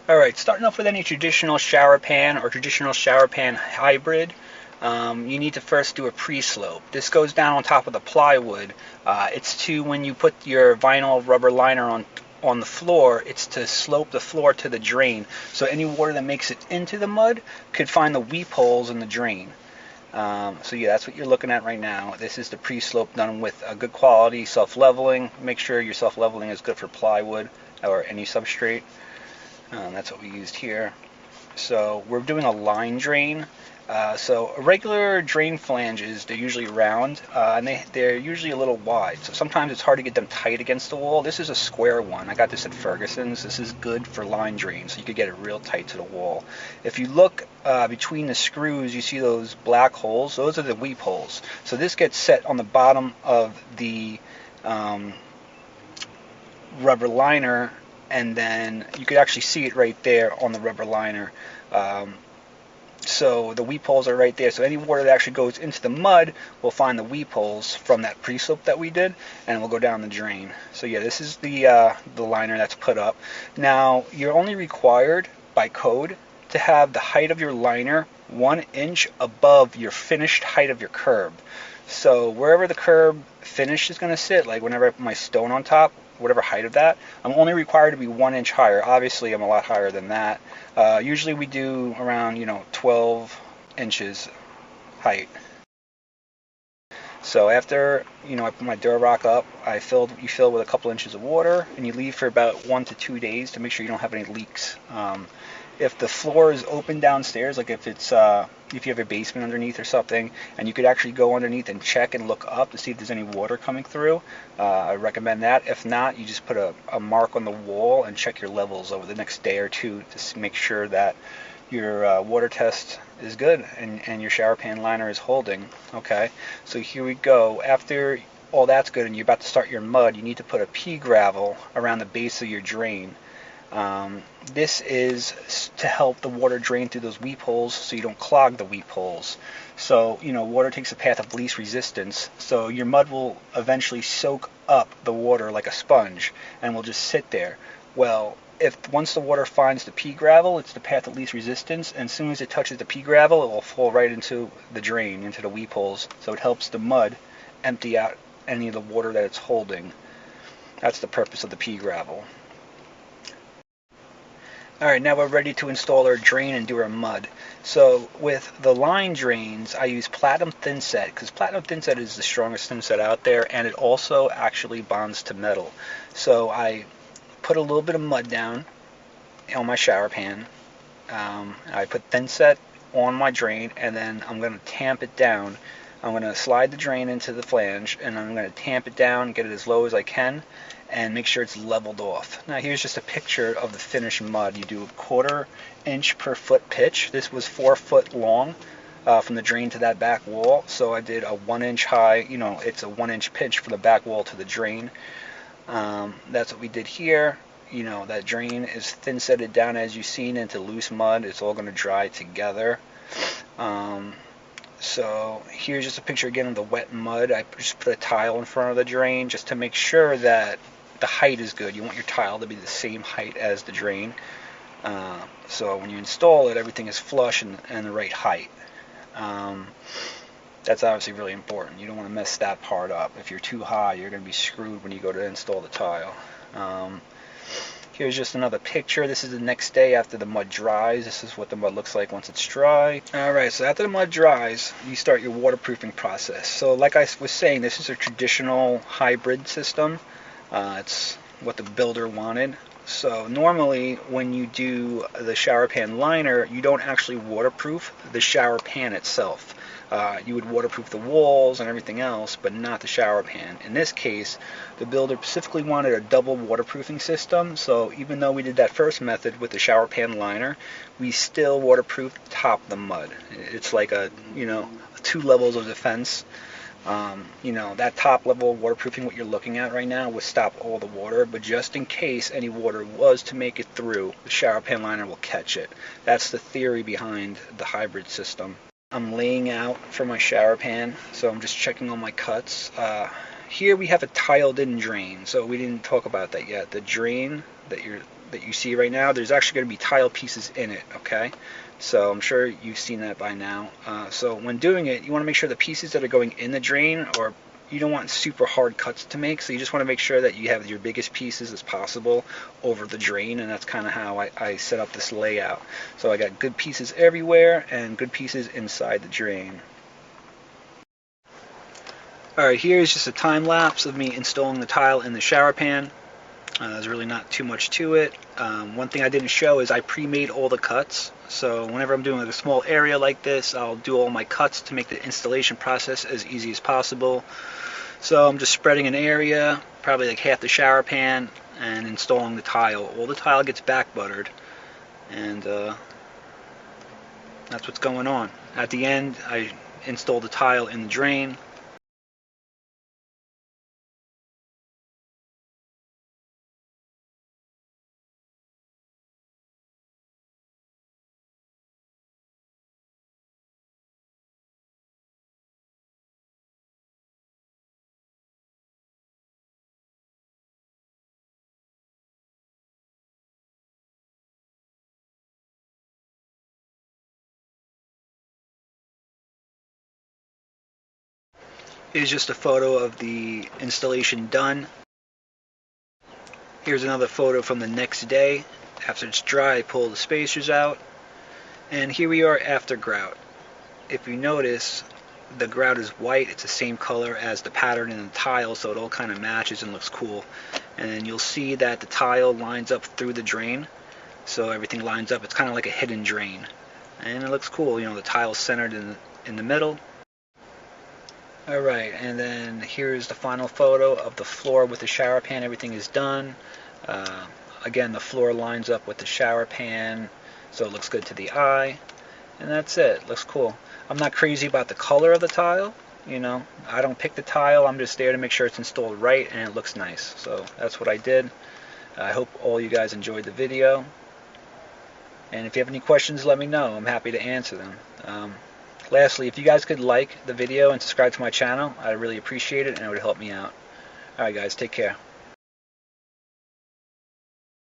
Alright, starting off with any traditional shower pan or traditional shower pan hybrid, you need to first do a pre-slope. This goes down on top of the plywood. It's to when you put your vinyl rubber liner on the floor, it's to slope the floor to the drain. So any water that makes it into the mud could find the weep holes in the drain. So yeah, that's what you're looking at right now. This is the pre-slope done with a good quality self-leveling. Make sure your self-leveling is good for plywood or any substrate. That's what we used here. So we're doing a line drain. So regular drain flanges, they're usually round, and they're usually a little wide. So sometimes it's hard to get them tight against the wall. This is a square one. I got this at Ferguson's. This is good for line drain, so you could get it real tight to the wall. If you look between the screws, you see those black holes. Those are the weep holes. So this gets set on the bottom of the rubber liner, and then you could actually see it right there on the rubber liner. So the weep holes are right there. So any water that actually goes into the mud will find the weep holes from that pre-slope that we did, and it will go down the drain. So yeah, this is the liner that's put up. Now you're only required by code to have the height of your liner 1 inch above your finished height of your curb. So wherever the curb finish is going to sit, like whenever I put my stone on top, whatever height of that, I'm only required to be 1 inch higher. Obviously, I'm a lot higher than that. Usually we do around 12 inches height. So after I put my Durarock up, you fill with a couple inches of water, and you leave for about 1 to 2 days to make sure you don't have any leaks. If the floor is open downstairs, like if you have a basement underneath or something, and you could actually go underneath and check and look up to see if there's any water coming through, I recommend that. If not, you just put a mark on the wall and check your levels over the next day or two to make sure that your water test is good and your shower pan liner is holding. Okay, so here we go. After all that's good and you're about to start your mud, you need to put a pea gravel around the base of your drain. This is to help the water drain through those weep holes so you don't clog the weep holes. So, water takes a path of least resistance, so your mud will eventually soak up the water like a sponge and will just sit there. Well, once the water finds the pea gravel, it's the path of least resistance, and as soon as it touches the pea gravel, it will fall right into the drain, into the weep holes. So it helps the mud empty out any of the water that it's holding. That's the purpose of the pea gravel. Alright, now we're ready to install our drain and do our mud. So with the line drains, I use platinum thin set because platinum thin set is the strongest thin set out there, and it also actually bonds to metal. So I put a little bit of mud down on my shower pan. I put thin set on my drain, and then I'm going to tamp it down. I'm going to slide the drain into the flange, and I'm going to tamp it down, get it as low as I can, and make sure it's leveled off. Now here's just a picture of the finished mud. You do a 1/4 inch per foot pitch. This was 4 foot long from the drain to that back wall, so I did a 1 inch high, it's a 1 inch pitch from the back wall to the drain. That's what we did here. That drain is thin setted down as you've seen into loose mud. It's all going to dry together. So here's just a picture again of the wet mud. I just put a tile in front of the drain just to make sure that the height is good. You want your tile to be the same height as the drain. So when you install it, everything is flush and the right height. That's obviously really important. You don't want to mess that part up. If you're too high, you're going to be screwed when you go to install the tile. Here's just another picture. This is the next day after the mud dries. This is what the mud looks like once it's dry. Alright, so after the mud dries, you start your waterproofing process. So like I was saying, this is a traditional hybrid system. It's what the builder wanted. So normally when you do the shower pan liner, you don't actually waterproof the shower pan itself. You would waterproof the walls and everything else, but not the shower pan. In this case, the builder specifically wanted a double waterproofing system, so even though we did that first method with the shower pan liner, we still waterproofed the top of the mud. It's like 2 levels of defense. That top level of waterproofing, what you're looking at right now, would stop all the water, but just in case any water was to make it through, the shower pan liner will catch it. That's the theory behind the hybrid system. I'm laying out for my shower pan, so I'm just checking all my cuts. Here we have a tiled in drain, so we didn't talk about that yet. The drain that that you see right now, there's actually going to be tile pieces in it, okay? So I'm sure you've seen that by now. So when doing it, you want to make sure the pieces that are going in the drain, or you don't want super hard cuts to make, so you just want to make sure that you have your biggest pieces as possible over the drain, and that's kind of how I set up this layout. So I got good pieces everywhere and good pieces inside the drain. Alright, here's just a time lapse of me installing the tile in the shower pan. There's really not too much to it. One thing I didn't show is I pre-made all the cuts. So whenever I'm doing like a small area like this, I'll do all my cuts to make the installation process as easy as possible. So I'm just spreading an area, probably like half the shower pan, and installing the tile. All the tile gets back buttered, and that's what's going on. At the end, I install the tile in the drain. Here's just a photo of the installation done. Here's another photo from the next day. After it's dry, I pull the spacers out. And here we are after grout. If you notice, the grout is white. It's the same color as the pattern in the tile, so it all kind of matches and looks cool. And then you'll see that the tile lines up through the drain. So everything lines up. It's kind of like a hidden drain. And it looks cool. You know, the tile's centered in the middle. Alright, and then here's the final photo of the floor with the shower pan. Everything is done. Again, the floor lines up with the shower pan, so it looks good to the eye. And that's it. Looks cool. I'm not crazy about the color of the tile. You know, I don't pick the tile. I'm just there to make sure it's installed right and it looks nice. So that's what I did. I hope all you guys enjoyed the video. And if you have any questions, let me know. I'm happy to answer them. Lastly, if you guys could like the video and subscribe to my channel, I'd really appreciate it, and it would help me out. Alright guys, take care.